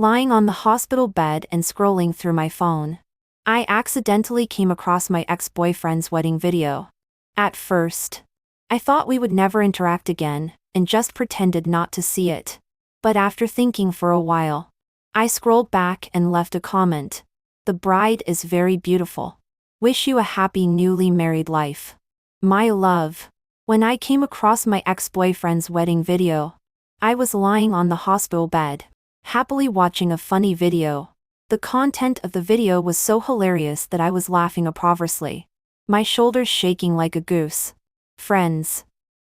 lying on the hospital bed and scrolling through my phone. I accidentally came across my ex-boyfriend's wedding video. At first, I thought we would never interact again, and just pretended not to see it. But after thinking for a while, I scrolled back and left a comment. The bride is very beautiful. Wish you a happy newly married life. My love. When I came across my ex-boyfriend's wedding video, I was lying on the hospital bed, happily watching a funny video. The content of the video was so hilarious that I was laughing uproariously, my shoulders shaking like a goose. Friends,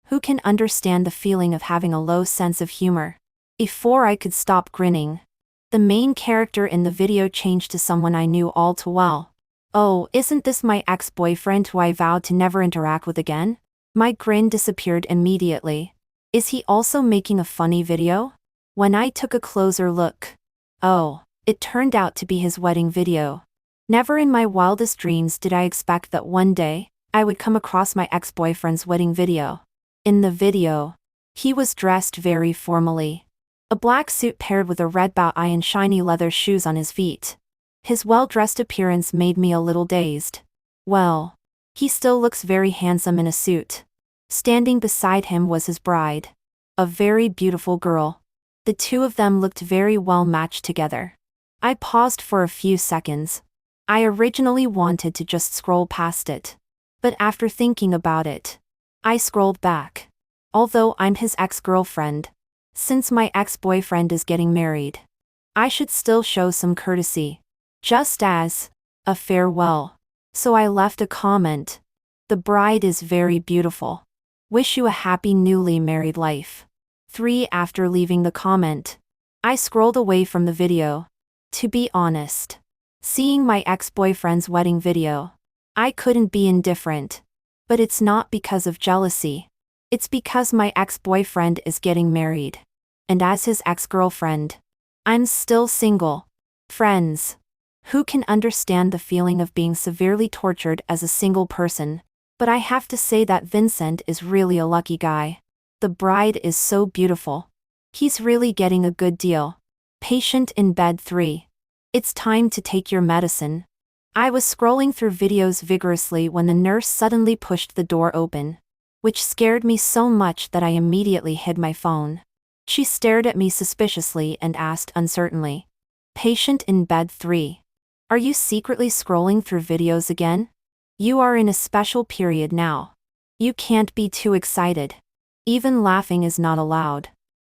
who can understand the feeling of having a low sense of humor? Before I could stop grinning, the main character in the video changed to someone I knew all too well. Oh, isn't this my ex-boyfriend who I vowed to never interact with again? My grin disappeared immediately. Is he also making a funny video? When I took a closer look, oh, it turned out to be his wedding video. Never in my wildest dreams did I expect that one day, I would come across my ex-boyfriend's wedding video. In the video, he was dressed very formally. A black suit paired with a red bow tie and shiny leather shoes on his feet. His well-dressed appearance made me a little dazed. Well, he still looks very handsome in a suit. Standing beside him was his bride. A very beautiful girl. The two of them looked very well matched together. I paused for a few seconds. I originally wanted to just scroll past it. But after thinking about it, I scrolled back. Although I'm his ex-girlfriend, since my ex-boyfriend is getting married, I should still show some courtesy. Just as a farewell. So I left a comment. The bride is very beautiful. Wish you a happy newly married life. 3 After leaving the comment, I scrolled away from the video. To be honest, seeing my ex-boyfriend's wedding video, I couldn't be indifferent. But it's not because of jealousy. It's because my ex-boyfriend is getting married. And as his ex-girlfriend, I'm still single. Friends, who can understand the feeling of being severely tortured as a single person? But I have to say that Vincent is really a lucky guy. The bride is so beautiful. He's really getting a good deal. Patient in bed 3. It's time to take your medicine. I was scrolling through videos vigorously when the nurse suddenly pushed the door open, which scared me so much that I immediately hid my phone. She stared at me suspiciously and asked uncertainly, Patient in bed 3. Are you secretly scrolling through videos again? You are in a special period now. You can't be too excited. Even laughing is not allowed.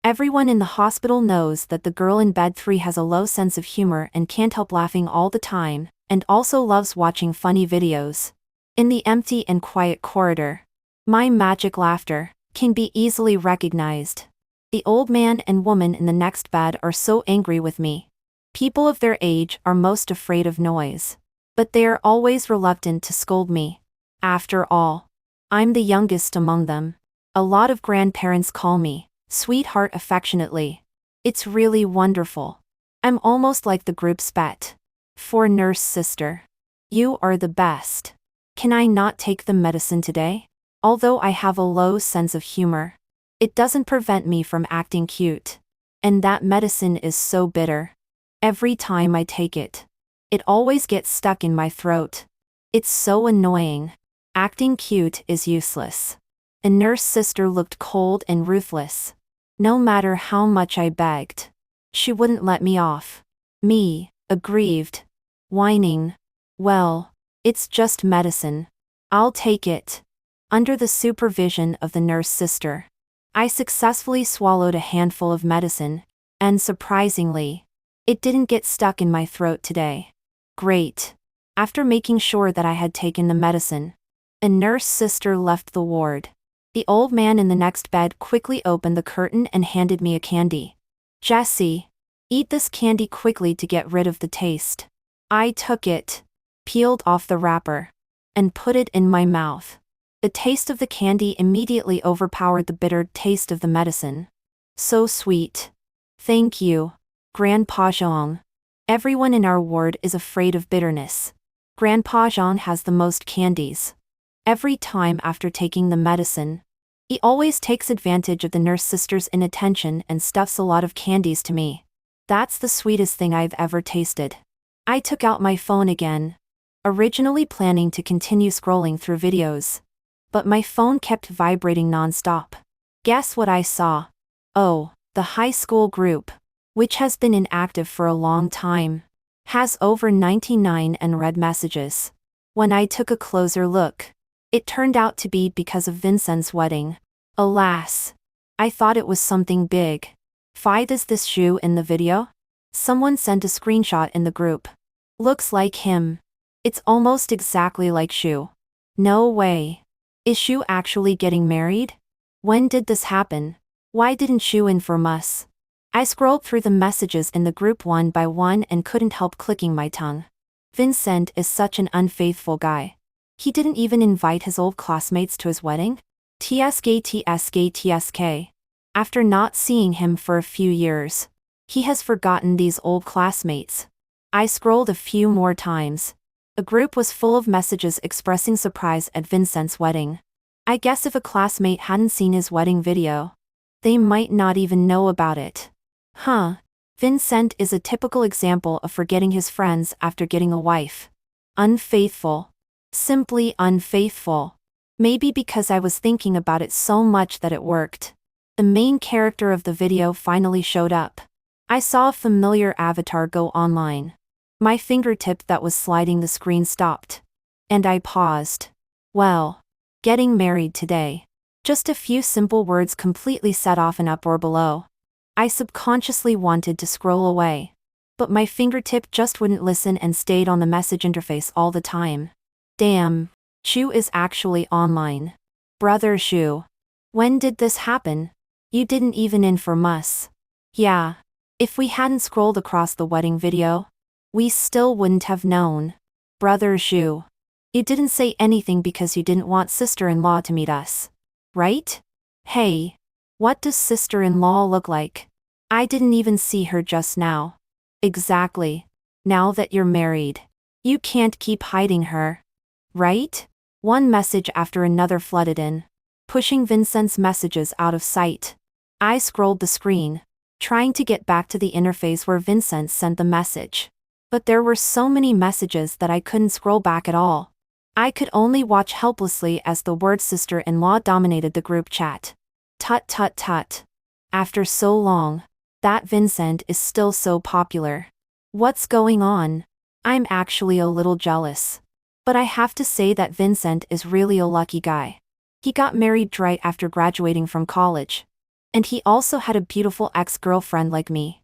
Everyone in the hospital knows that the girl in bed 3 has a low sense of humor and can't help laughing all the time, and also loves watching funny videos. In the empty and quiet corridor, my magic laughter can be easily recognized. The old man and woman in the next bed are so angry with me. People of their age are most afraid of noise. But they are always reluctant to scold me. After all, I'm the youngest among them. A lot of grandparents call me sweetheart affectionately. It's really wonderful. I'm almost like the group's pet. For nurse sister, you are the best. Can I not take the medicine today? Although I have a low sense of humor, it doesn't prevent me from acting cute. And that medicine is so bitter. Every time I take it, it always gets stuck in my throat. It's so annoying. Acting cute is useless. A nurse sister looked cold and ruthless. No matter how much I begged, she wouldn't let me off. Me, aggrieved, whining. Well, it's just medicine. I'll take it. Under the supervision of the nurse sister, I successfully swallowed a handful of medicine, and surprisingly, it didn't get stuck in my throat today. Great. After making sure that I had taken the medicine, a nurse sister left the ward. The old man in the next bed quickly opened the curtain and handed me a candy. Jesse, eat this candy quickly to get rid of the taste. I took it, peeled off the wrapper, and put it in my mouth. The taste of the candy immediately overpowered the bitter taste of the medicine. So sweet. Thank you, Grandpa Zhang. Everyone in our ward is afraid of bitterness. Grandpa Zhang has the most candies. Every time after taking the medicine, he always takes advantage of the nurse sister's inattention and stuffs a lot of candies to me. That's the sweetest thing I've ever tasted. I took out my phone again, originally planning to continue scrolling through videos. But my phone kept vibrating nonstop. Guess what I saw? Oh, the high school group, which has been inactive for a long time, has over 99 unread messages. When I took a closer look, it turned out to be because of Vincent's wedding. Alas, I thought it was something big. Fight is this Shu in the video? Someone sent a screenshot in the group. Looks like him. It's almost exactly like Shu. No way. Is Shu actually getting married? When did this happen? Why didn't Shu inform us? I scrolled through the messages in the group one by one and couldn't help clicking my tongue. Vincent is such an unfaithful guy. He didn't even invite his old classmates to his wedding? TSK. After not seeing him for a few years, he has forgotten these old classmates. I scrolled a few more times. A group was full of messages expressing surprise at Vincent's wedding. I guess if a classmate hadn't seen his wedding video, they might not even know about it. Vincent is a typical example of forgetting his friends after getting a wife. Unfaithful. Simply unfaithful. Maybe because I was thinking about it so much that it worked. The main character of the video finally showed up. I saw a familiar avatar go online. My fingertip that was sliding the screen stopped. And I paused. Well, getting married today. Just a few simple words completely set off an uproar below. I subconsciously wanted to scroll away. But my fingertip just wouldn't listen and stayed on the message interface all the time. Damn, Shu is actually online. Brother Shu. When did this happen? You didn't even inform us. Yeah. If we hadn't scrolled across the wedding video, we still wouldn't have known. Brother Shu. You didn't say anything because you didn't want sister-in-law to meet us. Right? Hey. What does sister-in-law look like? I didn't even see her just now. Exactly. Now that you're married, you can't keep hiding her. Right? One message after another flooded in, pushing Vincent's messages out of sight. I scrolled the screen, trying to get back to the interface where Vincent sent the message. But there were so many messages that I couldn't scroll back at all. I could only watch helplessly as the word sister-in-law dominated the group chat. Tut tut tut. After so long, that Vincent is still so popular. What's going on? I'm actually a little jealous. But I have to say that Vincent is really a lucky guy. He got married right after graduating from college. And he also had a beautiful ex-girlfriend like me.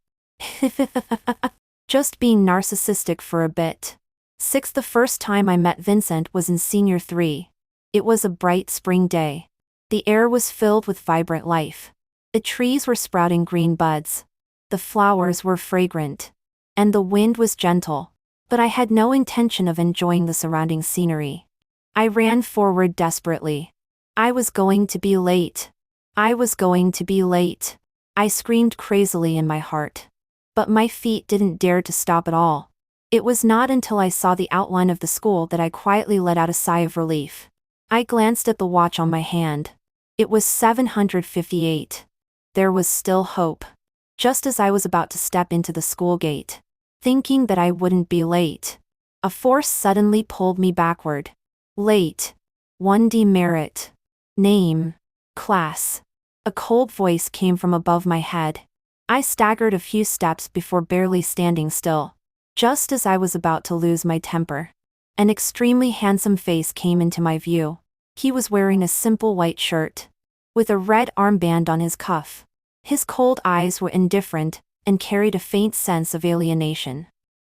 Just being narcissistic for a bit. The first time I met Vincent was in senior 3. It was a bright spring day. The air was filled with vibrant life. The trees were sprouting green buds. The flowers were fragrant. And the wind was gentle. But I had no intention of enjoying the surrounding scenery. I ran forward desperately. I was going to be late. I was going to be late. I screamed crazily in my heart. But my feet didn't dare to stop at all. It was not until I saw the outline of the school that I quietly let out a sigh of relief. I glanced at the watch on my hand. It was 7:58. There was still hope. Just as I was about to step into the school gate, thinking that I wouldn't be late, a force suddenly pulled me backward. Late. 1D merit. Name. Class. A cold voice came from above my head. I staggered a few steps before barely standing still. Just as I was about to lose my temper, an extremely handsome face came into my view. He was wearing a simple white shirt, with a red armband on his cuff. His cold eyes were indifferent, and carried a faint sense of alienation.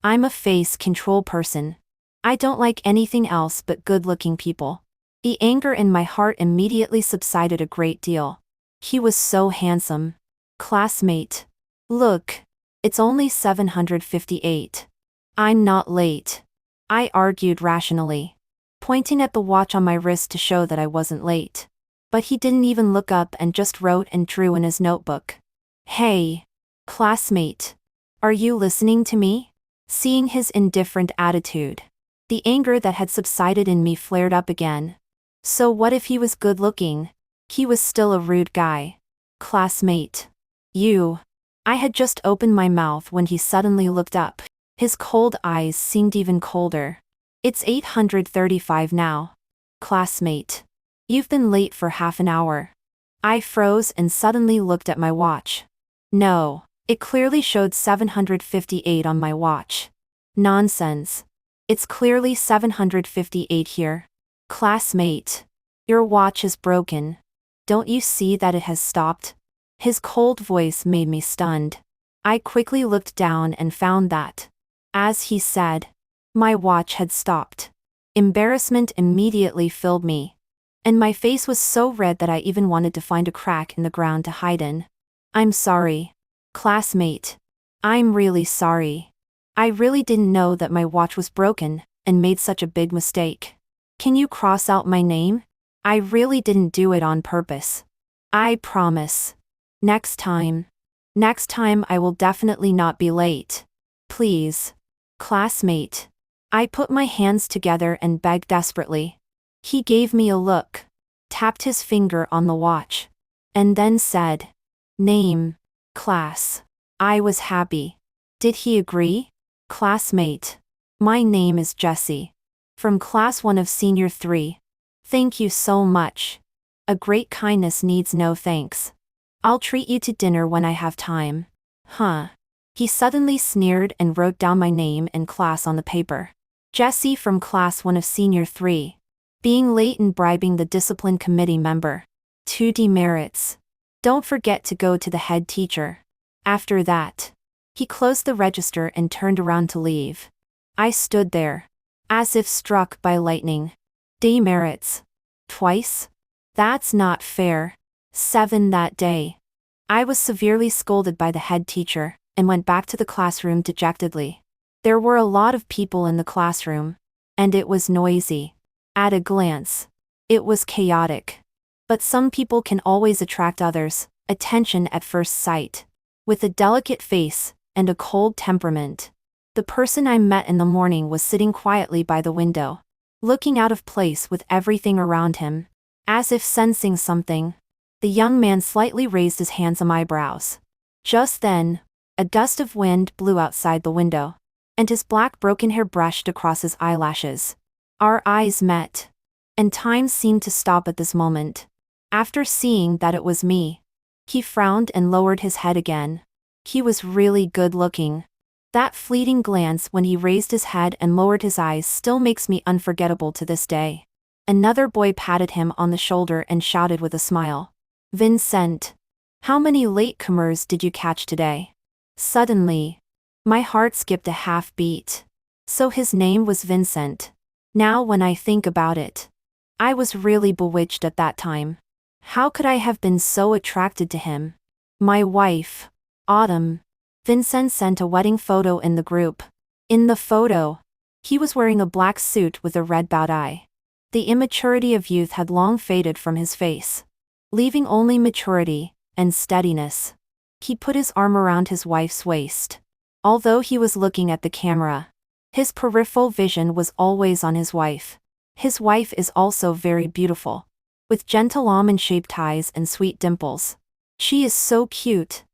I'm a face control person. I don't like anything else but good-looking people. The anger in my heart immediately subsided a great deal. He was so handsome. Classmate. Look. It's only 7:58. I'm not late. I argued rationally, pointing at the watch on my wrist to show that I wasn't late. But he didn't even look up and just wrote and drew in his notebook. Hey. Classmate. Are you listening to me? Seeing his indifferent attitude, the anger that had subsided in me flared up again. So what if he was good looking? He was still a rude guy. Classmate. You. I had just opened my mouth when he suddenly looked up. His cold eyes seemed even colder. It's 8:35 now. Classmate. You've been late for half an hour. I froze and suddenly looked at my watch. No, it clearly showed 7:58 on my watch. Nonsense. It's clearly 7:58 here. Classmate. Your watch is broken. Don't you see that it has stopped? His cold voice made me stunned. I quickly looked down and found that, as he said, my watch had stopped. Embarrassment immediately filled me, and my face was so red that I even wanted to find a crack in the ground to hide in. I'm sorry. Classmate. I'm really sorry. I really didn't know that my watch was broken, and made such a big mistake. Can you cross out my name? I really didn't do it on purpose. I promise. Next time I will definitely not be late. Please. Classmate. I put my hands together and begged desperately. He gave me a look, tapped his finger on the watch, and then said, "Name, class." I was happy. Did he agree? Classmate. My name is Jessie. From class 1 of senior 3. Thank you so much. A great kindness needs no thanks. I'll treat you to dinner when I have time. Huh. He suddenly sneered and wrote down my name and class on the paper. Jessie from class 1 of senior 3. Being late and bribing the discipline committee member. 2 demerits. Don't forget to go to the head teacher. After that, he closed the register and turned around to leave. I stood there, as if struck by lightning. Demerits. Twice? That's not fair. 7 that day. I was severely scolded by the head teacher, and went back to the classroom dejectedly. There were a lot of people in the classroom, and it was noisy. At a glance, it was chaotic. But some people can always attract others' attention at first sight. With a delicate face and a cold temperament, the person I met in the morning was sitting quietly by the window, looking out of place with everything around him. As if sensing something, the young man slightly raised his handsome eyebrows. Just then, a gust of wind blew outside the window, and his black broken hair brushed across his eyelashes. Our eyes met, and time seemed to stop at this moment. After seeing that it was me, he frowned and lowered his head again. He was really good looking. That fleeting glance when he raised his head and lowered his eyes still makes me unforgettable to this day. Another boy patted him on the shoulder and shouted with a smile, "Vincent, how many latecomers did you catch today?" Suddenly, my heart skipped a half beat. So his name was Vincent. Now when I think about it, I was really bewitched at that time. How could I have been so attracted to him? My wife, Autumn. Vincent sent a wedding photo in the group. In the photo, he was wearing a black suit with a red bow tie. The immaturity of youth had long faded from his face, leaving only maturity and steadiness. He put his arm around his wife's waist. Although he was looking at the camera, his peripheral vision was always on his wife. His wife is also very beautiful, with gentle almond-shaped eyes and sweet dimples. She is so cute.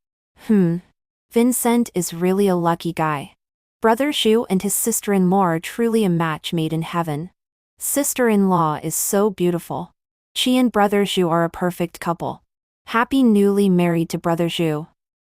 Vincent is really a lucky guy. Brother Zhu and his sister-in-law are truly a match made in heaven. Sister-in-law is so beautiful. She and Brother Zhu are a perfect couple. Happy newly married to Brother Zhu.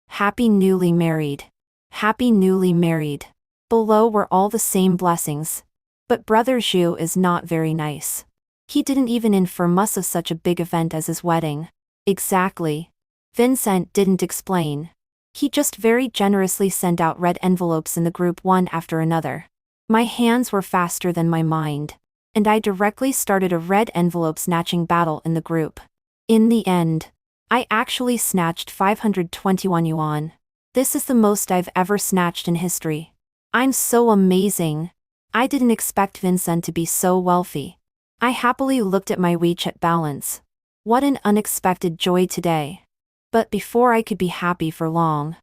Happy newly married. Happy newly married. Below were all the same blessings. But Brother Zhu is not very nice. He didn't even inform us of such a big event as his wedding. Exactly. Vincent didn't explain. He just very generously sent out red envelopes in the group one after another. My hands were faster than my mind, and I directly started a red envelope snatching battle in the group. In the end, I actually snatched 521 yuan. This is the most I've ever snatched in history. I'm so amazing. I didn't expect Vincent to be so wealthy. I happily looked at my WeChat balance. What an unexpected joy today. But before I could be happy for long,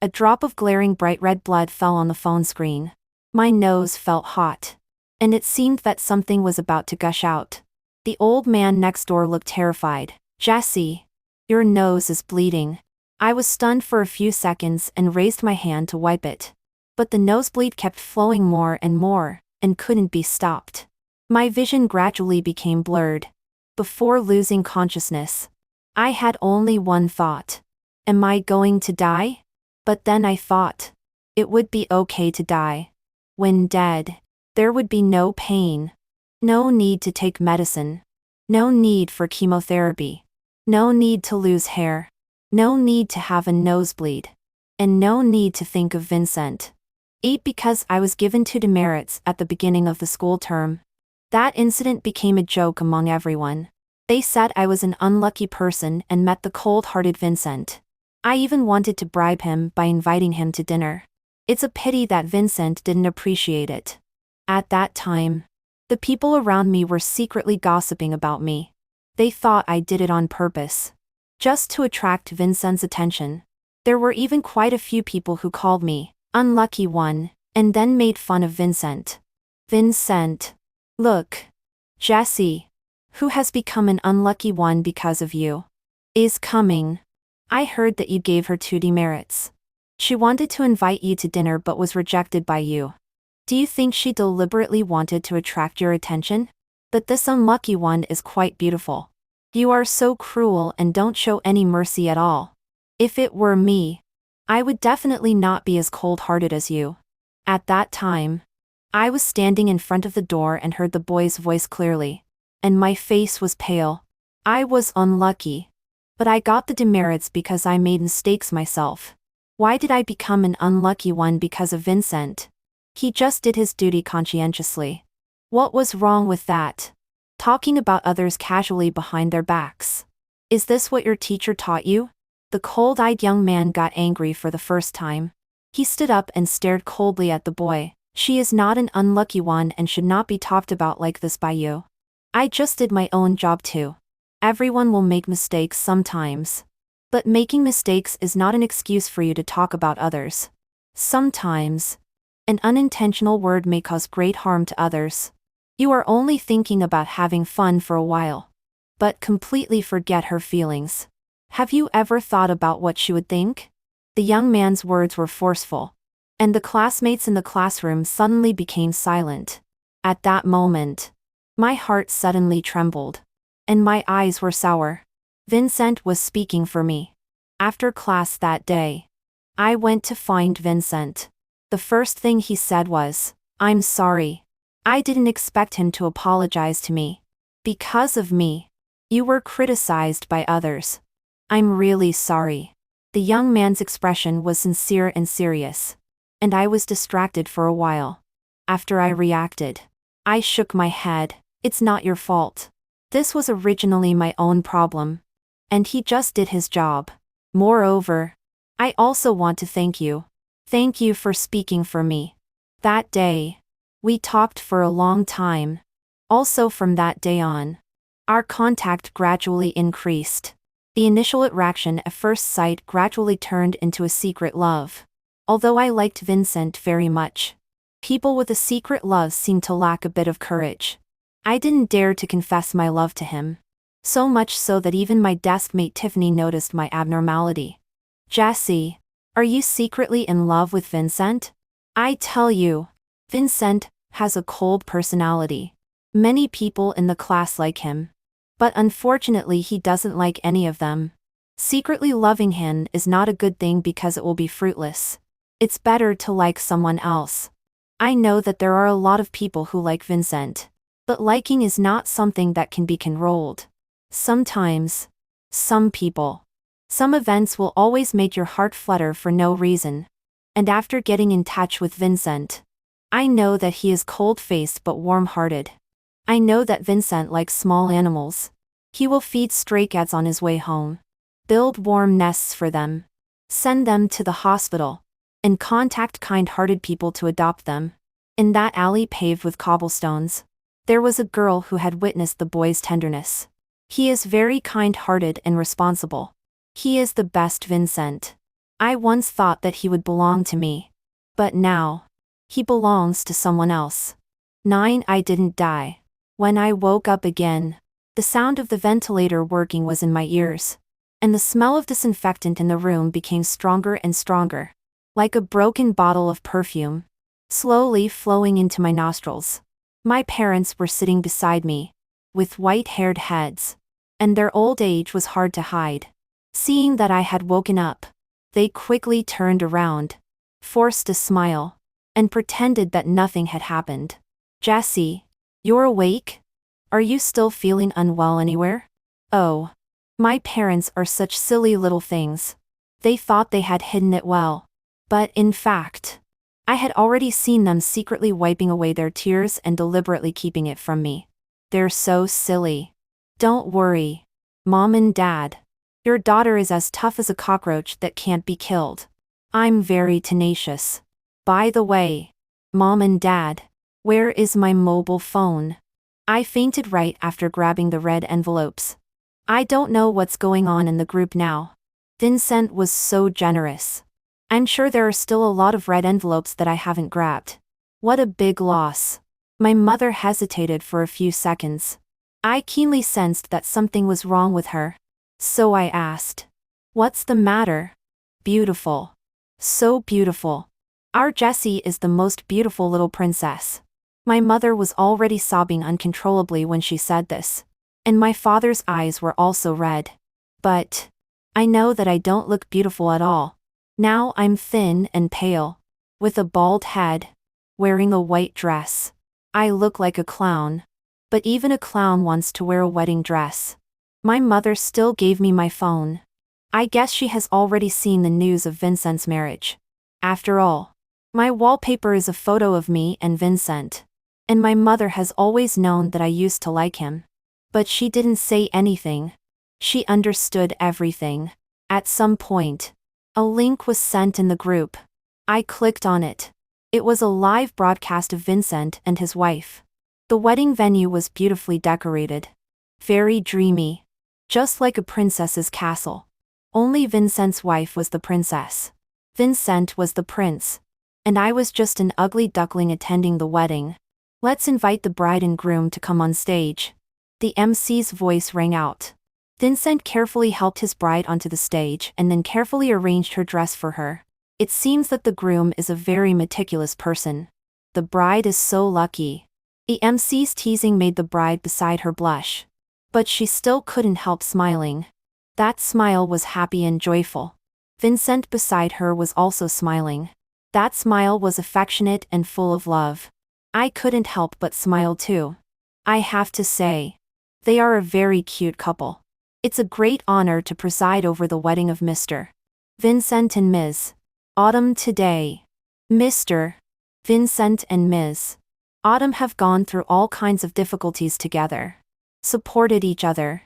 a drop of glaring bright red blood fell on the phone screen. My nose felt hot, and it seemed that something was about to gush out. The old man next door looked terrified. "Jessie, your nose is bleeding." I was stunned for a few seconds and raised my hand to wipe it. But the nosebleed kept flowing more and more, and couldn't be stopped. My vision gradually became blurred. Before losing consciousness, I had only one thought. Am I going to die? But then I thought, it would be okay to die. When dead, there would be no pain. No need to take medicine. No need for chemotherapy. No need to lose hair. No need to have a nosebleed. And no need to think of Vincent. 8. Because I was given 2 demerits at the beginning of the school term. That incident became a joke among everyone. They said I was an unlucky person and met the cold-hearted Vincent. I even wanted to bribe him by inviting him to dinner. It's a pity that Vincent didn't appreciate it. At that time, the people around me were secretly gossiping about me. They thought I did it on purpose, just to attract Vincent's attention. There were even quite a few people who called me unlucky one, and then made fun of Vincent. Vincent. Look. Jessie, who has become an unlucky one because of you, is coming. I heard that you gave her 2 demerits. She wanted to invite you to dinner but was rejected by you. Do you think she deliberately wanted to attract your attention? But this unlucky one is quite beautiful. You are so cruel and don't show any mercy at all. If it were me, I would definitely not be as cold-hearted as you. At that time, I was standing in front of the door and heard the boy's voice clearly. And my face was pale. I was unlucky. But I got the demerits because I made mistakes myself. Why did I become an unlucky one because of Vincent? He just did his duty conscientiously. What was wrong with that? Talking about others casually behind their backs. Is this what your teacher taught you? The cold-eyed young man got angry for the first time. He stood up and stared coldly at the boy. She is not an unlucky one and should not be talked about like this by you. I just did my own job too. Everyone will make mistakes sometimes. But making mistakes is not an excuse for you to talk about others. Sometimes, an unintentional word may cause great harm to others. You are only thinking about having fun for a while. But completely forget her feelings. Have you ever thought about what she would think? The young man's words were forceful. And the classmates in the classroom suddenly became silent. At that moment, my heart suddenly trembled. And my eyes were sour. Vincent was speaking for me. After class that day, I went to find Vincent. The first thing he said was, "I'm sorry. I didn't expect him to apologize to me. Because of me, you were criticized by others. I'm really sorry." The young man's expression was sincere and serious. And I was distracted for a while. After I reacted, I shook my head. It's not your fault. This was originally my own problem. And he just did his job. Moreover, I also want to thank you. Thank you for speaking for me. That day, we talked for a long time. Also from that day on, our contact gradually increased. The initial attraction at first sight gradually turned into a secret love. Although I liked Vincent very much, people with a secret love seemed to lack a bit of courage. I didn't dare to confess my love to him. So much so that even my desk mate Tiffany noticed my abnormality. "Jessie, are you secretly in love with Vincent? I tell you, Vincent has a cold personality. Many people in the class like him. But unfortunately he doesn't like any of them. Secretly loving him is not a good thing because it will be fruitless. It's better to like someone else. I know that there are a lot of people who like Vincent. But liking is not something that can be controlled. Sometimes, some people, some events will always make your heart flutter for no reason. And after getting in touch with Vincent, I know that he is cold-faced but warm-hearted. I know that Vincent likes small animals. He will feed stray cats on his way home, build warm nests for them, send them to the hospital, and contact kind-hearted people to adopt them. In that alley paved with cobblestones, there was a girl who had witnessed the boy's tenderness. He is very kind-hearted and responsible. He is the best Vincent. I once thought that he would belong to me. But now, he belongs to someone else. 9. I didn't die. When I woke up again, the sound of the ventilator working was in my ears. and the smell of disinfectant in the room became stronger and stronger, like a broken bottle of perfume, slowly flowing into my nostrils. My parents were sitting beside me, with white-haired heads, and their old age was hard to hide. Seeing that I had woken up, they quickly turned around, forced a smile, and pretended that nothing had happened. "Jessie, you're awake? Are you still feeling unwell anywhere?" Oh. My parents are such silly little things. They thought they had hidden it well. But in fact, I had already seen them secretly wiping away their tears and deliberately keeping it from me. They're so silly. "Don't worry, Mom and Dad. Your daughter is as tough as a cockroach that can't be killed. I'm very tenacious. By the way, Mom and Dad, where is my mobile phone?" I fainted right after grabbing the red envelopes. I don't know what's going on in the group now. Vincent was so generous. I'm sure there are still a lot of red envelopes that I haven't grabbed. What a big loss. My mother hesitated for a few seconds. I keenly sensed that something was wrong with her. So I asked, "What's the matter?" "Beautiful. So beautiful. Our Jessie is the most beautiful little princess." My mother was already sobbing uncontrollably when she said this, and my father's eyes were also red. But I know that I don't look beautiful at all. Now I'm thin and pale, with a bald head, wearing a white dress. I look like a clown. But even a clown wants to wear a wedding dress. My mother still gave me my phone. I guess she has already seen the news of Vincent's marriage. After all, my wallpaper is a photo of me and Vincent. And my mother has always known that I used to like him. But she didn't say anything. She understood everything. At some point, a link was sent in the group. I clicked on it. It was a live broadcast of Vincent and his wife. The wedding venue was beautifully decorated. Very dreamy. Just like a princess's castle. Only Vincent's wife was the princess. Vincent was the prince. And I was just an ugly duckling attending the wedding. "Let's invite the bride and groom to come on stage." The MC's voice rang out. Vincent carefully helped his bride onto the stage and then carefully arranged her dress for her. It seems that the groom is a very meticulous person. The bride is so lucky. The MC's teasing made the bride beside her blush. But she still couldn't help smiling. That smile was happy and joyful. Vincent beside her was also smiling. That smile was affectionate and full of love. I couldn't help but smile too. I have to say, they are a very cute couple. It's a great honor to preside over the wedding of Mr. Vincent and Ms. Autumn today. Mr. Vincent and Ms. Autumn have gone through all kinds of difficulties together, supported each other,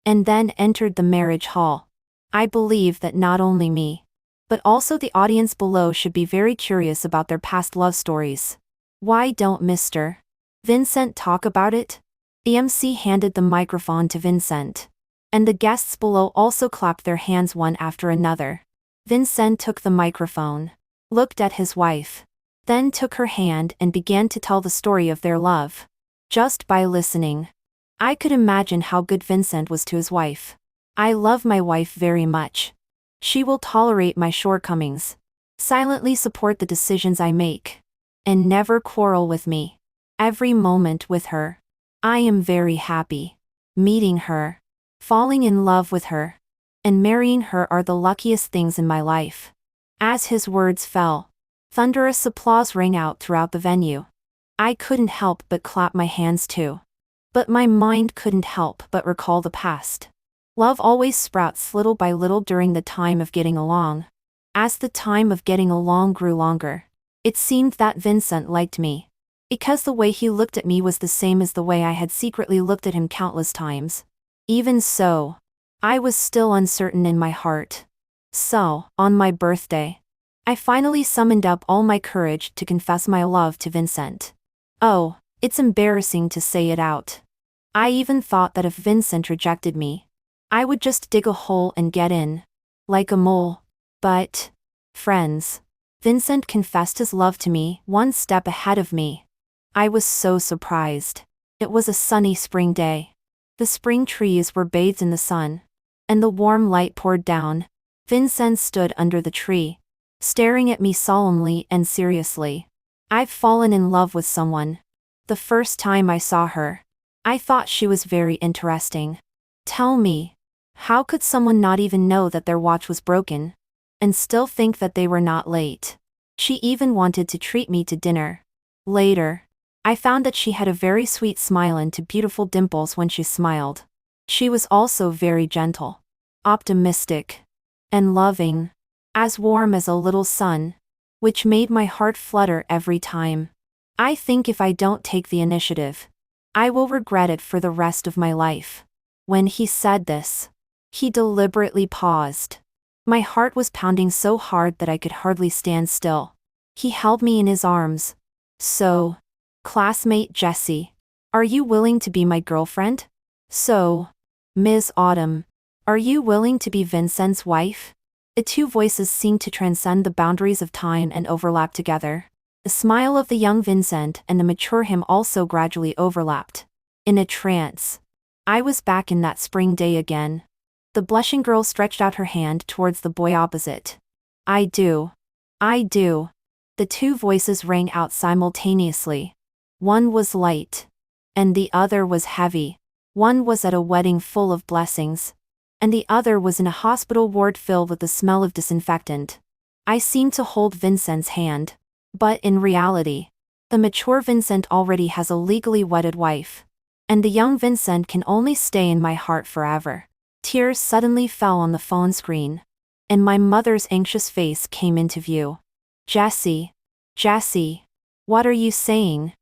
and then entered the marriage hall. I believe that not only me, but also the audience below should be very curious about their past love stories. Why don't Mr. Vincent talk about it? The MC handed the microphone to Vincent, and the guests below also clapped their hands one after another. Vincent took the microphone, looked at his wife, then took her hand and began to tell the story of their love. Just by listening, I could imagine how good Vincent was to his wife. "I love my wife very much. She will tolerate my shortcomings, silently support the decisions I make, and never quarrel with me. Every moment with her, I am very happy. Meeting her, falling in love with her, and marrying her are the luckiest things in my life." As his words fell, thunderous applause rang out throughout the venue. I couldn't help but clap my hands too. But my mind couldn't help but recall the past. Love always sprouts little by little during the time of getting along. As the time of getting along grew longer, it seemed that Vincent liked me. Because the way he looked at me was the same as the way I had secretly looked at him countless times. Even so, I was still uncertain in my heart. So, on my birthday, I finally summoned up all my courage to confess my love to Vincent. Oh, it's embarrassing to say it out. I even thought that if Vincent rejected me, I would just dig a hole and get in, like a mole. But, friends, Vincent confessed his love to me one step ahead of me. I was so surprised. It was a sunny spring day. The spring trees were bathed in the sun. and the warm light poured down. Vincent stood under the tree, staring at me solemnly and seriously. I've fallen in love with someone. The first time I saw her, I thought she was very interesting. Tell me, how could someone not even know that their watch was broken, and still think that they were not late? She even wanted to treat me to dinner. Later, I found that she had a very sweet smile and two beautiful dimples when she smiled. She was also very gentle, optimistic, and loving, as warm as a little sun, which made my heart flutter every time. I think if I don't take the initiative, I will regret it for the rest of my life. When he said this, he deliberately paused. My heart was pounding so hard that I could hardly stand still. He held me in his arms. So, classmate Jessie, are you willing to be my girlfriend? So, Ms. Autumn, are you willing to be Vincent's wife? The two voices seemed to transcend the boundaries of time and overlap together. The smile of the young Vincent and the mature him also gradually overlapped. In a trance, I was back in that spring day again. The blushing girl stretched out her hand towards the boy opposite. I do. I do. The two voices rang out simultaneously. One was light, and the other was heavy. One was at a wedding full of blessings, and the other was in a hospital ward filled with the smell of disinfectant. I seemed to hold Vincent's hand, but in reality, the mature Vincent already has a legally wedded wife, and the young Vincent can only stay in my heart forever. Tears suddenly fell on the phone screen, and my mother's anxious face came into view. Jessie, what are you saying?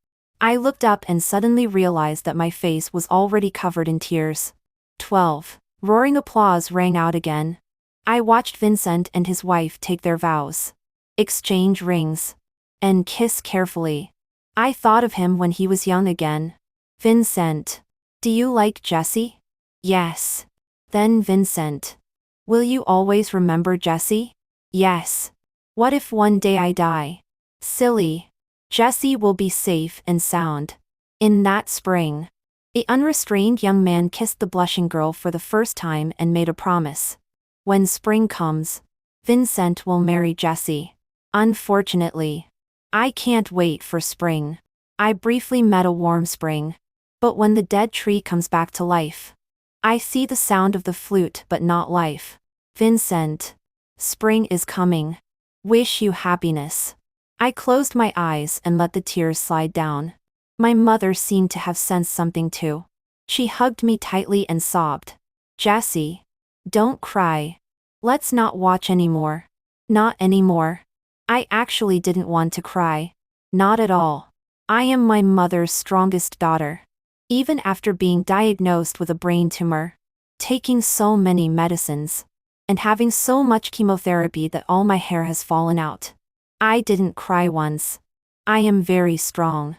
I looked up and suddenly realized that my face was already covered in tears. 12. Roaring applause rang out again. I watched Vincent and his wife take their vows, exchange rings, and kiss carefully. I thought of him when he was young again. Vincent, do you like Jessie? Yes. Then Vincent, will you always remember Jessie? Yes. What if one day I die? Silly. Jessie will be safe and sound. In that spring, the unrestrained young man kissed the blushing girl for the first time and made a promise. When spring comes, Vincent will marry Jessie. Unfortunately, I can't wait for spring. I briefly met a warm spring, but when the dead tree comes back to life, I see the sound of the flute but not life. Vincent, spring is coming. Wish you happiness. I closed my eyes and let the tears slide down. My mother seemed to have sensed something too. She hugged me tightly and sobbed. Jessie, don't cry. Let's not watch anymore. Not anymore. I actually didn't want to cry. Not at all. I am my mother's strongest daughter. Even after being diagnosed with a brain tumor, taking so many medicines, and having so much chemotherapy that all my hair has fallen out, I didn't cry once. I am very strong.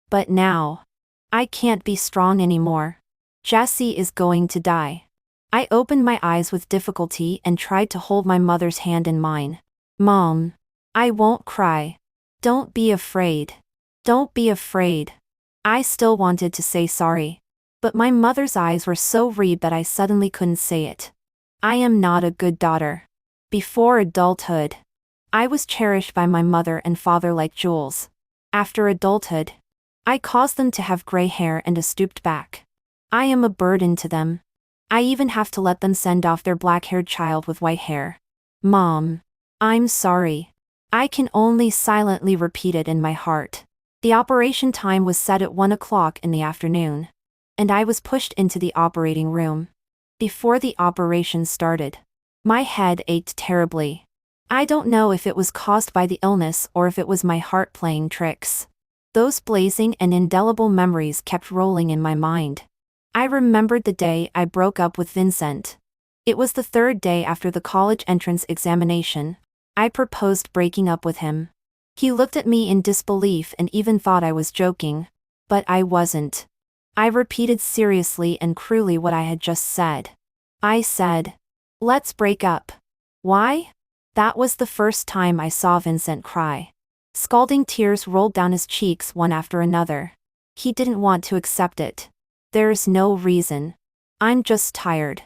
But now, I can't be strong anymore. Jessie is going to die. I opened my eyes with difficulty and tried to hold my mother's hand in mine. Mom, I won't cry. Don't be afraid. Don't be afraid. I still wanted to say sorry, but my mother's eyes were so red that I suddenly couldn't say it. I am not a good daughter. Before adulthood, I was cherished by my mother and father like jewels. After adulthood, I caused them to have gray hair and a stooped back. I am a burden to them. I even have to let them send off their black-haired child with white hair. Mom, I'm sorry. I can only silently repeat it in my heart. The operation time was set at 1 o'clock in the afternoon, and I was pushed into the operating room. Before the operation started, my head ached terribly. I don't know if it was caused by the illness or if it was my heart playing tricks. Those blazing and indelible memories kept rolling in my mind. I remembered the day I broke up with Vincent. It was the third day after the college entrance examination. I proposed breaking up with him. He looked at me in disbelief and even thought I was joking. But I wasn't. I repeated seriously and cruelly what I had just said. I said, let's break up. Why? That was the first time I saw Vincent cry. Scalding tears rolled down his cheeks one after another. He didn't want to accept it. There's no reason. I'm just tired.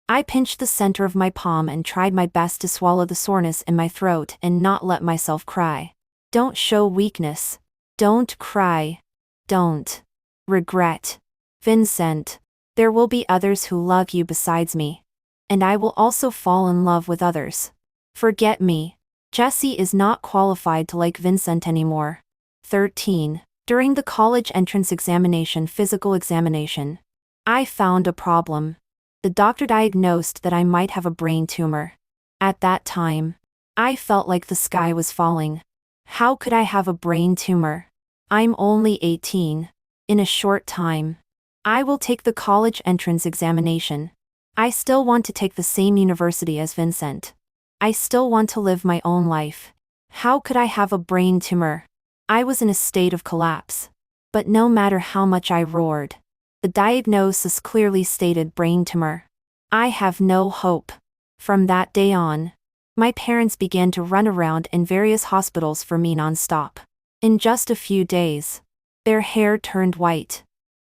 I pinched the center of my palm and tried my best to swallow the soreness in my throat and not let myself cry. Don't show weakness. Don't cry. Don't regret. Vincent, there will be others who love you besides me. And I will also fall in love with others. Forget me. Jessie is not qualified to like Vincent anymore. 13. During the college entrance examination physical examination, I found a problem. The doctor diagnosed that I might have a brain tumor. At that time, I felt like the sky was falling. How could I have a brain tumor? I'm only 18. In a short time, I will take the college entrance examination. I still want to take the same university as Vincent. I still want to live my own life. How could I have a brain tumor? I was in a state of collapse. But no matter how much I roared, the diagnosis clearly stated brain tumor. I have no hope. From that day on, my parents began to run around in various hospitals for me non-stop. In just a few days, their hair turned white.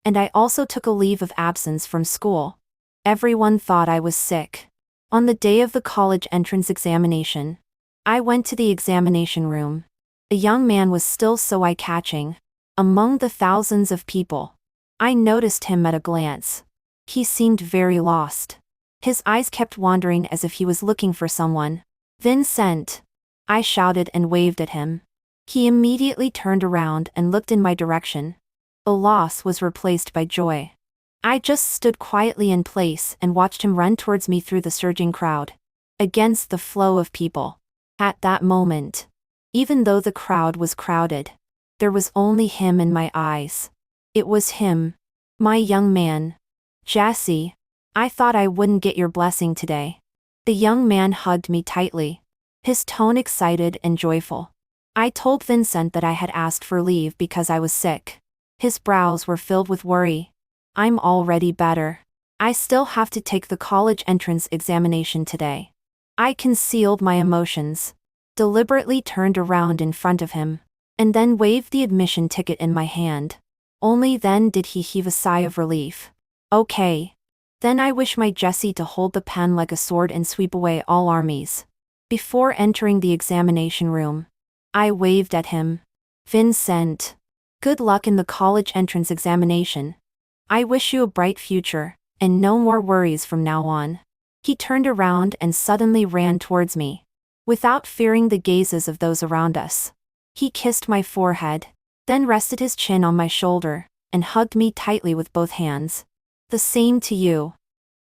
And I also took a leave of absence from school. Everyone thought I was sick. On the day of the college entrance examination, I went to the examination room. A young man was still so eye-catching. Among the thousands of people, I noticed him at a glance. He seemed very lost. His eyes kept wandering as if he was looking for someone. Vincent! I shouted and waved at him. He immediately turned around and looked in my direction. The loss was replaced by joy. I just stood quietly in place and watched him run towards me through the surging crowd, against the flow of people. At that moment, even though the crowd was crowded, there was only him in my eyes. It was him, my young man. Jessie, I thought I wouldn't get your blessing today. The young man hugged me tightly, his tone excited and joyful. I told Vincent that I had asked for leave because I was sick. His brows were filled with worry. I'm already better. I still have to take the college entrance examination today. I concealed my emotions, deliberately turned around in front of him, and then waved the admission ticket in my hand. Only then did he heave a sigh of relief. Okay. Then I wish my Jessie to hold the pen like a sword and sweep away all armies. Before entering the examination room, I waved at him. Vincent, good luck in the college entrance examination. I wish you a bright future, and no more worries from now on. He turned around and suddenly ran towards me, without fearing the gazes of those around us. He kissed my forehead, then rested his chin on my shoulder, and hugged me tightly with both hands. The same to you.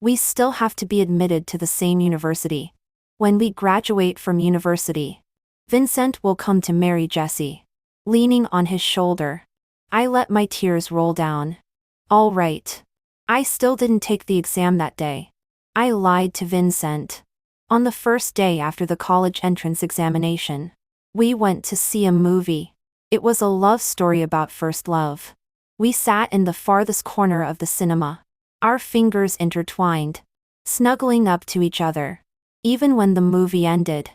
We still have to be admitted to the same university. When we graduate from university, Vincent will come to marry Jessie. Leaning on his shoulder, I let my tears roll down. All right. I still didn't take the exam that day. I lied to Vincent. On the first day after the college entrance examination, we went to see a movie. It was a love story about first love. We sat in the farthest corner of the cinema, our fingers intertwined, snuggling up to each other. Even when the movie ended,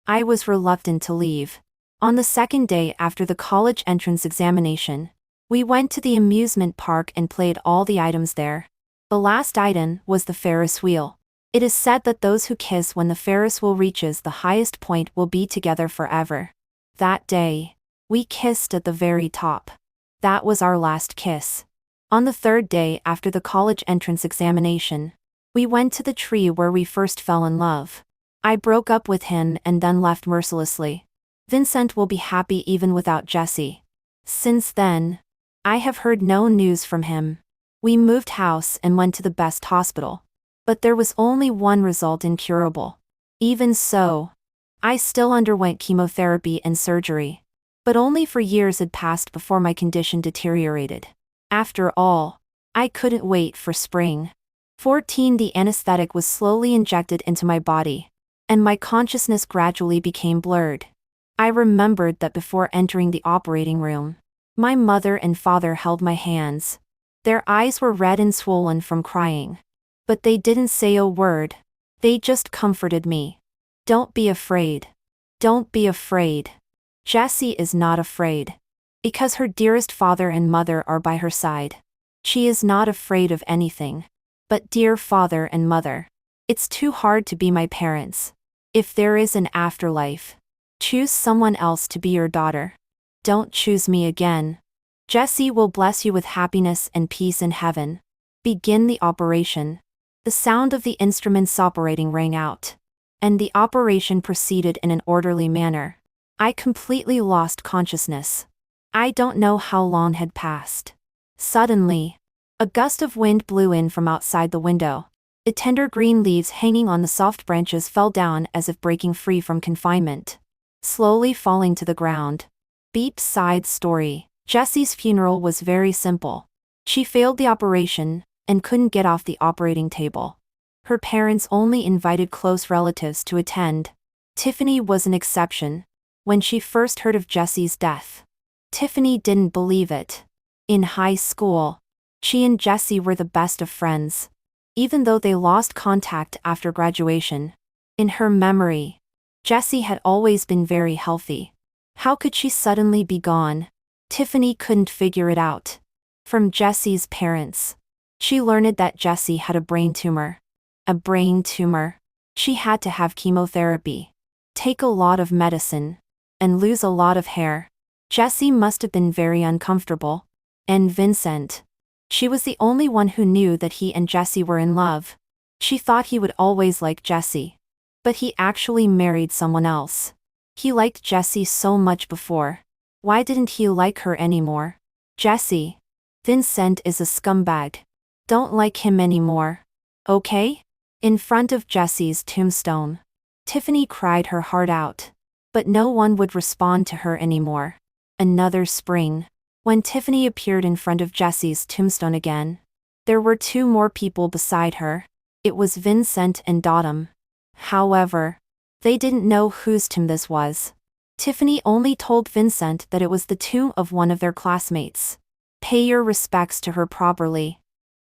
I was reluctant to leave. On the second day after the college entrance examination, we went to the amusement park and played all the items there. The last item was the Ferris wheel. It is said that those who kiss when the Ferris wheel reaches the highest point will be together forever. That day, we kissed at the very top. That was our last kiss. On the third day after the college entrance examination, we went to the tree where we first fell in love. I broke up with him and then left mercilessly. Vincent will be happy even without Jessie. Since then, I have heard no news from him. We moved house and went to the best hospital. But there was only one result incurable. Even so, I still underwent chemotherapy and surgery. But only for years had passed before my condition deteriorated. After all, I couldn't wait for spring. 14. The anesthetic was slowly injected into my body, and my consciousness gradually became blurred. I remembered that before entering the operating room, my mother and father held my hands. Their eyes were red and swollen from crying. But they didn't say a word. They just comforted me. Don't be afraid. Don't be afraid. Jessie is not afraid. Because her dearest father and mother are by her side. She is not afraid of anything. But dear father and mother, It's too hard to be my parents. If there is an afterlife, choose someone else to be your daughter. Don't choose me again. Jesse will bless you with happiness and peace in heaven. Begin the operation. The sound of the instruments operating rang out, and the operation proceeded in an orderly manner. I completely lost consciousness. I don't know how long had passed. Suddenly, a gust of wind blew in from outside the window. The tender green leaves hanging on the soft branches fell down as if breaking free from confinement, slowly falling to the ground. Beep's side story. Jesse's funeral was very simple. She failed the operation and couldn't get off the operating table. Her parents only invited close relatives to attend. Tiffany was an exception. When she first heard of Jesse's death, Tiffany didn't believe it. In high school, she and Jesse were the best of friends, even though they lost contact after graduation. In her memory, Jesse had always been very healthy. How could she suddenly be gone? Tiffany couldn't figure it out. From Jesse's parents, she learned that Jesse had a brain tumor. A brain tumor. She had to have chemotherapy, take a lot of medicine, and lose a lot of hair. Jesse must have been very uncomfortable. And Vincent. She was the only one who knew that he and Jesse were in love. She thought he would always like Jesse. But he actually married someone else. He liked Jesse so much before. Why didn't he like her anymore? Jesse. Vincent is a scumbag. Don't like him anymore. Okay? In front of Jesse's tombstone, Tiffany cried her heart out. But no one would respond to her anymore. Another spring. When Tiffany appeared in front of Jesse's tombstone again, there were two more people beside her. It was Vincent and Autumn. However, they didn't know whose tomb this was. Tiffany only told Vincent that it was the tomb of one of their classmates. Pay your respects to her properly.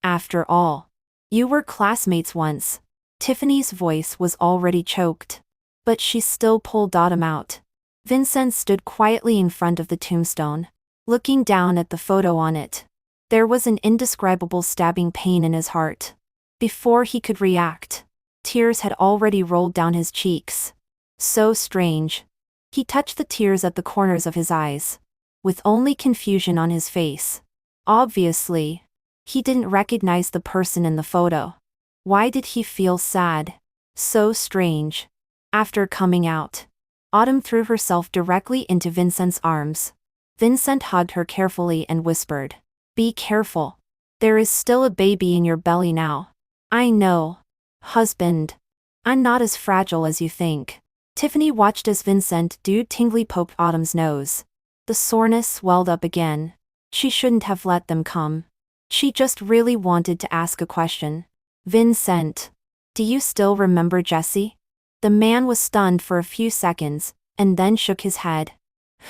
After all, you were classmates once. Tiffany's voice was already choked, but she still pulled Autumn out. Vincent stood quietly in front of the tombstone, looking down at the photo on it. There was an indescribable stabbing pain in his heart. Before he could react, tears had already rolled down his cheeks. So strange. He touched the tears at the corners of his eyes, with only confusion on his face. Obviously, he didn't recognize the person in the photo. Why did he feel sad? So strange. After coming out, Autumn threw herself directly into Vincent's arms. Vincent hugged her carefully and whispered, "Be careful. There is still a baby in your belly now." "I know, husband. I'm not as fragile as you think." Tiffany watched as Vincent tingly poked Autumn's nose. The soreness swelled up again. She shouldn't have let them come. She just really wanted to ask a question. "Vincent, do you still remember Jesse?" The man was stunned for a few seconds, and then shook his head.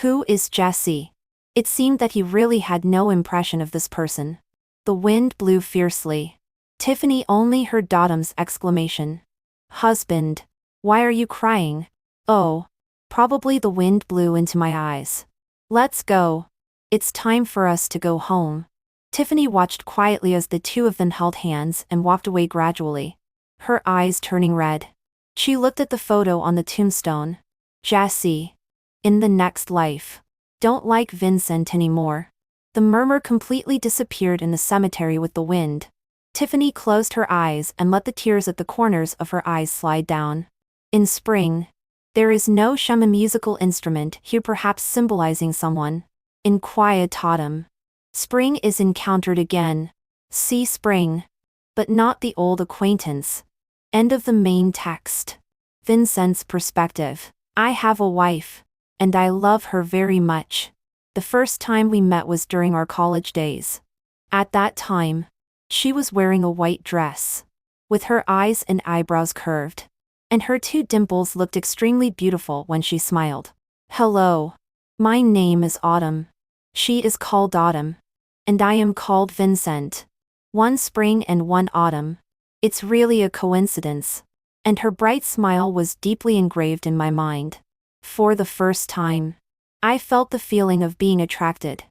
Who is Jesse? It seemed that he really had no impression of this person. The wind blew fiercely. Tiffany only heard Autumn's exclamation. "Husband, why are you crying?" "Oh, probably the wind blew into my eyes." "Let's go. It's time for us to go home." Tiffany watched quietly as the two of them held hands and walked away gradually, her eyes turning red. She looked at the photo on the tombstone. Jesse. In the next life. Don't like Vincent anymore. The murmur completely disappeared in the cemetery with the wind. Tiffany closed her eyes and let the tears at the corners of her eyes slide down. In spring. There is no shaman musical instrument here, perhaps symbolizing someone. In quiet autumn. Spring is encountered again. See spring. But not the old acquaintance. End of the main text. Vincent's perspective. I have a wife. And I love her very much. The first time we met was during our college days. At that time, she was wearing a white dress, with her eyes and eyebrows curved, and her two dimples looked extremely beautiful when she smiled. "Hello. My name is Autumn. She is called Autumn. And I am called Vincent. One spring and one autumn. It's really a coincidence." And her bright smile was deeply engraved in my mind. For the first time, I felt the feeling of being attracted.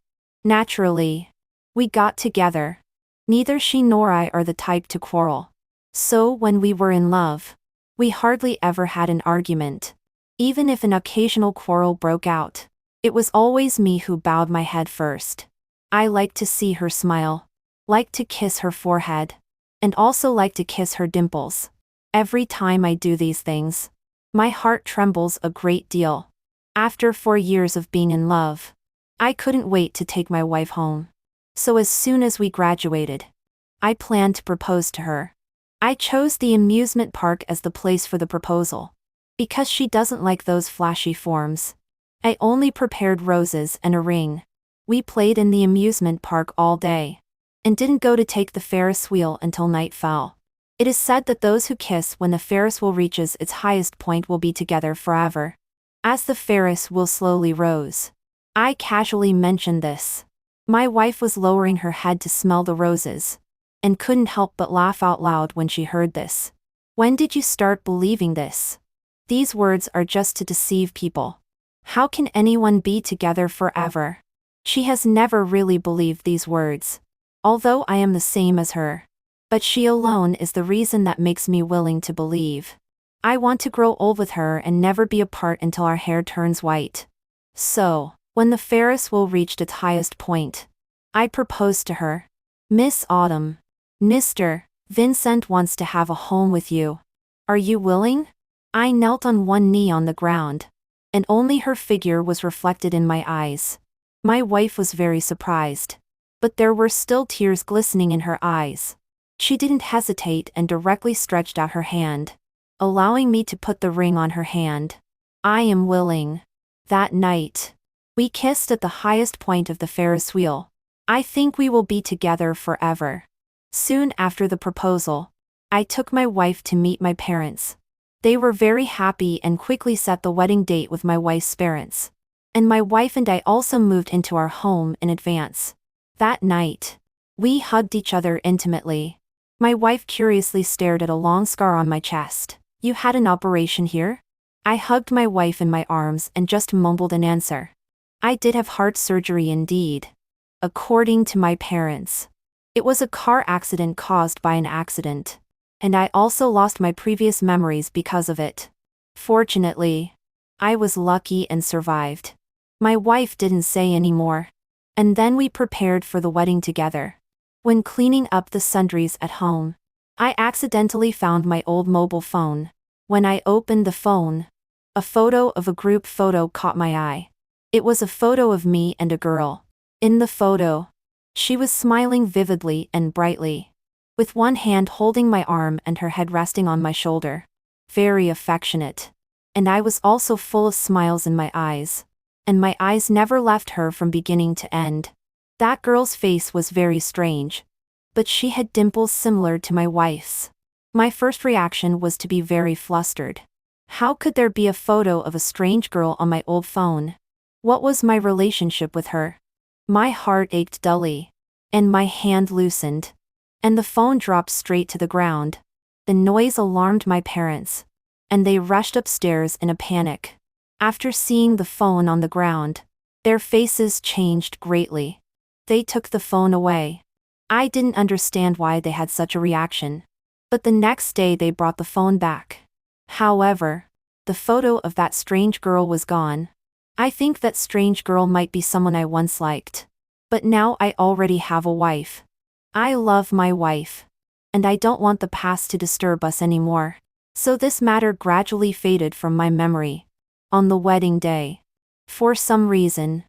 Naturally, we got together. Neither she nor I are the type to quarrel. So when we were in love, we hardly ever had an argument. Even if an occasional quarrel broke out, it was always me who bowed my head first. I liked to see her smile, liked to kiss her forehead, and also liked to kiss her dimples. Every time I do these things, my heart trembles a great deal. After 4 years of being in love, I couldn't wait to take my wife home. So as soon as we graduated, I planned to propose to her. I chose the amusement park as the place for the proposal, because she doesn't like those flashy forms. I only prepared roses and a ring. We played in the amusement park all day, and didn't go to take the Ferris wheel until night fell. It is said that those who kiss when the Ferris wheel reaches its highest point will be together forever. As the Ferris wheel slowly rose, I casually mentioned this. My wife was lowering her head to smell the roses, and couldn't help but laugh out loud when she heard this. When did you start believing this? These words are just to deceive people. How can anyone be together forever? She has never really believed these words, although I am the same as her. But she alone is the reason that makes me willing to believe. I want to grow old with her and never be apart until our hair turns white. So, when the Ferris wheel reached its highest point, I proposed to her. Miss Autumn, Mr. Vincent wants to have a home with you. Are you willing? I knelt on one knee on the ground, and only her figure was reflected in my eyes. My wife was very surprised, but there were still tears glistening in her eyes. She didn't hesitate and directly stretched out her hand, allowing me to put the ring on her hand. I am willing. That night, we kissed at the highest point of the Ferris wheel. I think we will be together forever. Soon after the proposal, I took my wife to meet my parents. They were very happy and quickly set the wedding date with my wife's parents. And my wife and I also moved into our home in advance. That night, we hugged each other intimately. My wife curiously stared at a long scar on my chest. You had an operation here? I hugged my wife in my arms and just mumbled an answer. I did have heart surgery indeed. According to my parents, it was a car accident caused by an accident, and I also lost my previous memories because of it. Fortunately, I was lucky and survived. My wife didn't say any more. And then we prepared for the wedding together. When cleaning up the sundries at home, I accidentally found my old mobile phone. When I opened the phone, a photo of a group photo caught my eye. It was a photo of me and a girl. In the photo, she was smiling vividly and brightly, with one hand holding my arm and her head resting on my shoulder. Very affectionate. And I was also full of smiles in my eyes, and my eyes never left her from beginning to end. That girl's face was very strange, but she had dimples similar to my wife's. My first reaction was to be very flustered. How could there be a photo of a strange girl on my old phone? What was my relationship with her? My heart ached dully, and my hand loosened, and the phone dropped straight to the ground. The noise alarmed my parents, and they rushed upstairs in a panic. After seeing the phone on the ground, their faces changed greatly. They took the phone away. I didn't understand why they had such a reaction, but the next day they brought the phone back. However, the photo of that strange girl was gone. I think that strange girl might be someone I once liked. But now I already have a wife. I love my wife, and I don't want the past to disturb us anymore. So this matter gradually faded from my memory. On the wedding day, for some reason,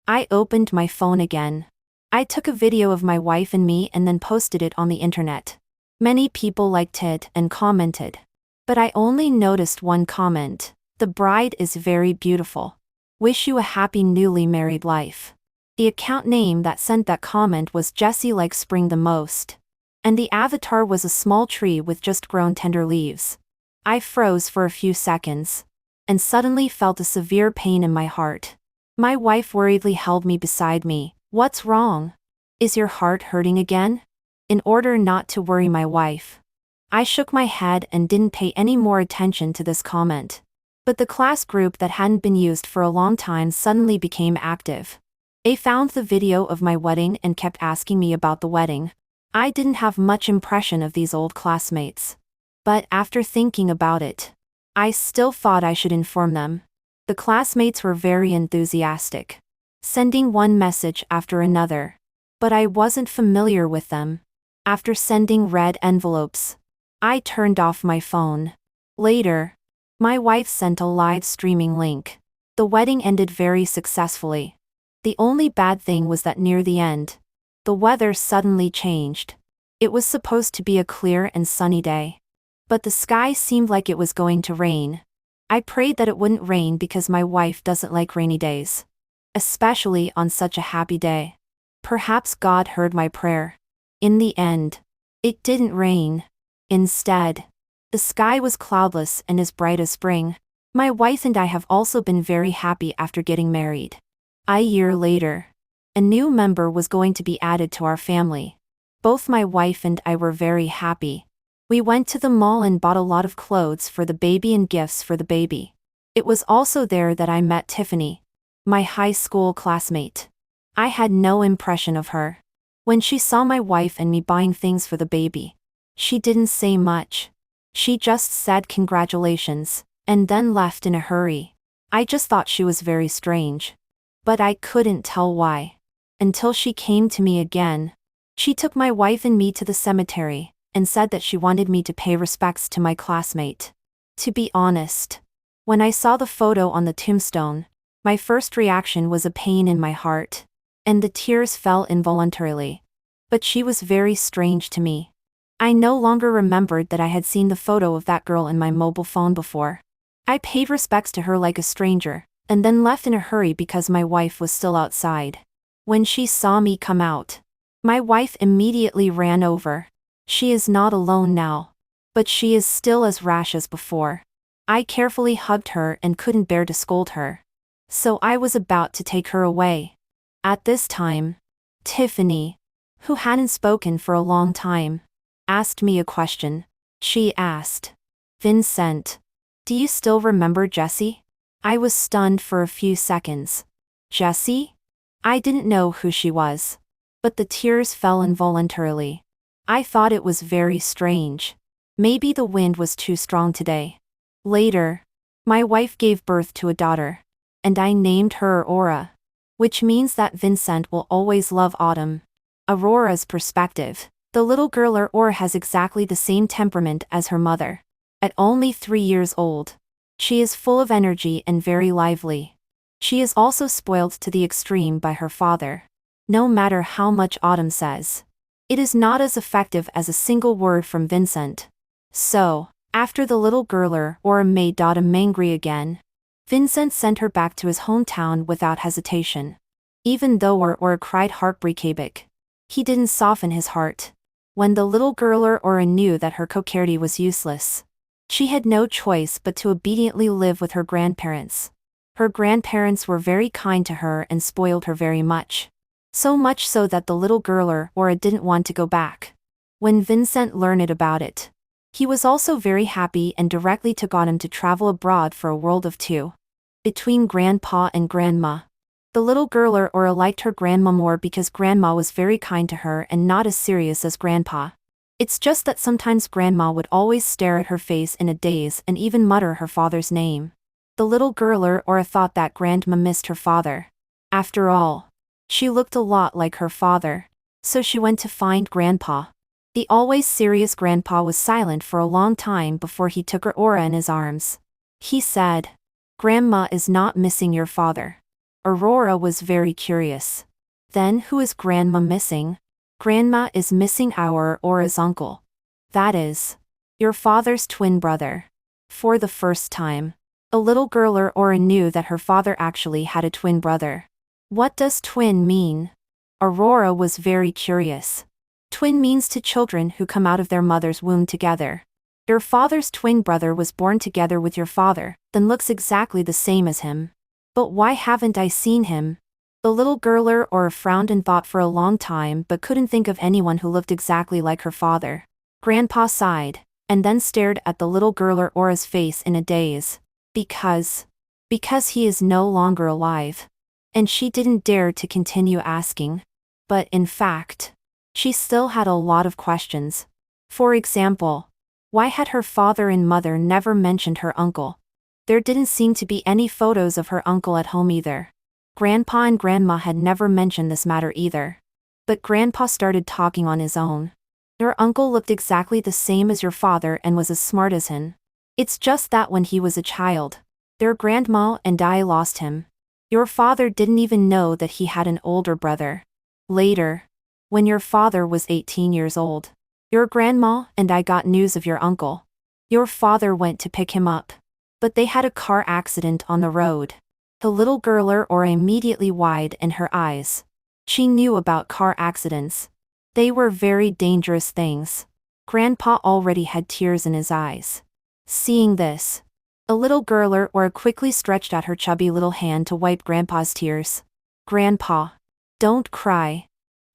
I opened my phone again. I took a video of my wife and me and then posted it on the internet. Many people liked it and commented. But I only noticed one comment. The bride is very beautiful. Wish you a happy newly married life. The account name that sent that comment was Jessie Likes Spring the Most. And the avatar was a small tree with just grown tender leaves. I froze for a few seconds, and suddenly felt a severe pain in my heart. My wife worriedly held me beside me. What's wrong? Is your heart hurting again? In order not to worry my wife, I shook my head and didn't pay any more attention to this comment. But the class group that hadn't been used for a long time suddenly became active. They found the video of my wedding and kept asking me about the wedding. I didn't have much impression of these old classmates. But after thinking about it, I still thought I should inform them. The classmates were very enthusiastic, sending one message after another. But I wasn't familiar with them. After sending red envelopes, I turned off my phone. Later, my wife sent a live streaming link. The wedding ended very successfully. The only bad thing was that near the end, the weather suddenly changed. It was supposed to be a clear and sunny day, but the sky seemed like it was going to rain. I prayed that it wouldn't rain because my wife doesn't like rainy days, especially on such a happy day. Perhaps God heard my prayer. In the end, it didn't rain. Instead, the sky was cloudless and as bright as spring. My wife and I have also been very happy after getting married. A year later, a new member was going to be added to our family. Both my wife and I were very happy. We went to the mall and bought a lot of clothes for the baby and gifts for the baby. It was also there that I met Tiffany, my high school classmate. I had no impression of her. When she saw my wife and me buying things for the baby, she didn't say much. She just said congratulations, and then left in a hurry. I just thought she was very strange. But I couldn't tell why. Until she came to me again. She took my wife and me to the cemetery, and said that she wanted me to pay respects to my classmate. To be honest, when I saw the photo on the tombstone, my first reaction was a pain in my heart, and the tears fell involuntarily. But she was very strange to me. I no longer remembered that I had seen the photo of that girl in my mobile phone before. I paid respects to her like a stranger, and then left in a hurry because my wife was still outside. When she saw me come out, my wife immediately ran over. She is not alone now, but she is still as rash as before. I carefully hugged her and couldn't bear to scold her. So I was about to take her away. At this time, Tiffany, who hadn't spoken for a long time, asked me a question. She asked, "Vincent, do you still remember Jessie?" I was stunned for a few seconds. Jessie? I didn't know who she was. But the tears fell involuntarily. I thought it was very strange. Maybe the wind was too strong today. Later, my wife gave birth to a daughter, and I named her Aurora, which means that Vincent will always love autumn. Aurora's perspective. The little girl Aurora has exactly the same temperament as her mother. At only 3 years old, she is full of energy and very lively. She is also spoiled to the extreme by her father. No matter how much Autumn says, it is not as effective as a single word from Vincent. So, after the little girl Aurora made Autumn angry again, Vincent sent her back to his hometown without hesitation. Even though Aurora cried heartbreak, he didn't soften his heart. When the little girl Aurora knew that her coquetry was useless, she had no choice but to obediently live with her grandparents. Her grandparents were very kind to her and spoiled her very much. So much so that the little girl Aurora didn't want to go back. When Vincent learned about it, he was also very happy and directly took Autumn to travel abroad for a world of two. Between Grandpa and Grandma, the little girl Aurora liked her grandma more because Grandma was very kind to her and not as serious as Grandpa. It's just that sometimes Grandma would always stare at her face in a daze and even mutter her father's name. The little girl Aurora thought that Grandma missed her father. After all, she looked a lot like her father, so she went to find Grandpa. The always serious Grandpa was silent for a long time before he took Aurora in his arms. He said, "Grandma is not missing your father." Aurora was very curious. "Then who is Grandma missing?" "Grandma is missing Aurora's uncle. That is, your father's twin brother." For the first time, a little girl Aurora knew that her father actually had a twin brother. What does twin mean? Aurora was very curious. Twin means two children who come out of their mother's womb together. Your father's twin brother was born together with your father, then looks exactly the same as him. But why haven't I seen him? The little girl Aurora frowned and thought for a long time but couldn't think of anyone who looked exactly like her father. Grandpa sighed, and then stared at the little girl Aurora's face in a daze. Because he is no longer alive. And she didn't dare to continue asking. But in fact, she still had a lot of questions. For example, why had her father and mother never mentioned her uncle? There didn't seem to be any photos of her uncle at home either. Grandpa and Grandma had never mentioned this matter either. But Grandpa started talking on his own. Your uncle looked exactly the same as your father and was as smart as him. It's just that when he was a child, their grandma and I lost him. Your father didn't even know that he had an older brother. Later, when your father was 18 years old, your grandma and I got news of your uncle. Your father went to pick him up, but they had a car accident on the road. The little girl Aurora immediately widened her eyes. She knew about car accidents. They were very dangerous things. Grandpa already had tears in his eyes. Seeing this, a little girl Aurora quickly stretched out her chubby little hand to wipe Grandpa's tears. Grandpa, don't cry.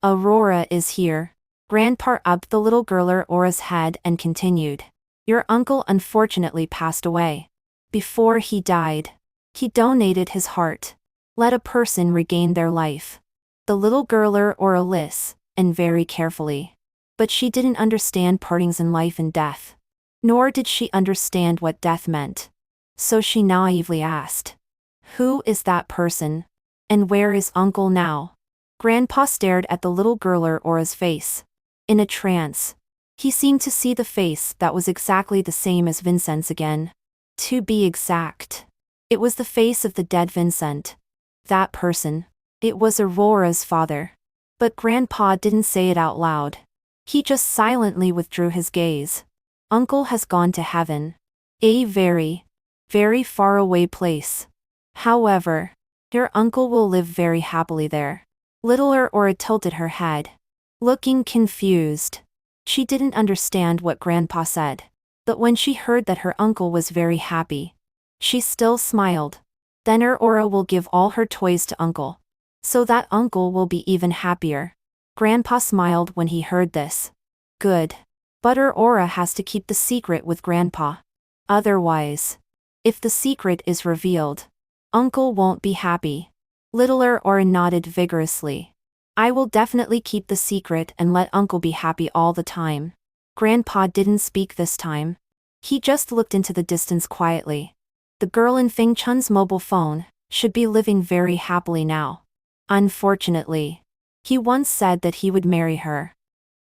Aurora is here. Grandpa upped the little girl Aurora's head and continued. Your uncle unfortunately passed away. Before he died, he donated his heart. Let a person regain their life. The little girl Aurora listened very carefully. But she didn't understand partings in life and death. Nor did she understand what death meant. So she naively asked, who is that person? And where is Uncle now? Grandpa stared at the little girl Aurora's face. In a trance, he seemed to see the face that was exactly the same as Vincent's again. To be exact, it was the face of the dead Vincent. That person. It was Aurora's father. But Grandpa didn't say it out loud. He just silently withdrew his gaze. Uncle has gone to heaven. A very, very far away place. However, your uncle will live very happily there. Little Aurora tilted her head, looking confused. She didn't understand what Grandpa said. But when she heard that her uncle was very happy, she still smiled. Then Aurora will give all her toys to Uncle, so that Uncle will be even happier. Grandpa smiled when he heard this. Good. But Aurora has to keep the secret with Grandpa. Otherwise, if the secret is revealed, Uncle won't be happy. Little Aurora nodded vigorously. I will definitely keep the secret and let Uncle be happy all the time. Grandpa didn't speak this time. He just looked into the distance quietly. The girl in Feng Chun's mobile phone should be living very happily now. Unfortunately, he once said that he would marry her.